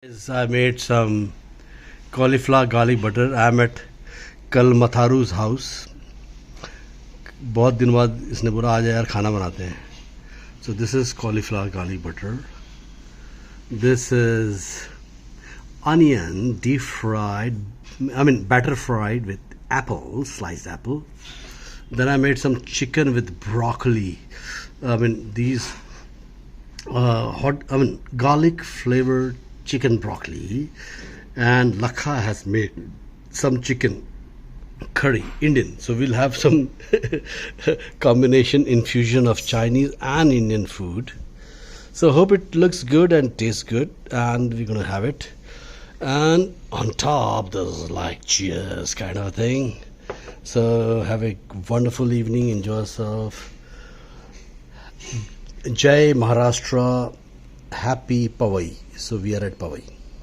I made some cauliflower garlic butter. I'm at कल matharu's house. बहुत दिन बाद इसने बोला आ जाए यार खाना बनाते हैं. So this is cauliflower garlic butter. This is onion deep fried. Batter fried with apple, sliced apple. Then I made some chicken with broccoli. These garlic flavored chicken broccoli, and Lakha has made some chicken curry Indian, so we'll have some combination infusion of Chinese and Indian food. So hope it looks good and tastes good, and we're gonna have it. And on top there's like cheers kind of a thing. So have a wonderful evening, enjoy yourself. Jai Maharashtra, happy Pavai. So we are at Pavai.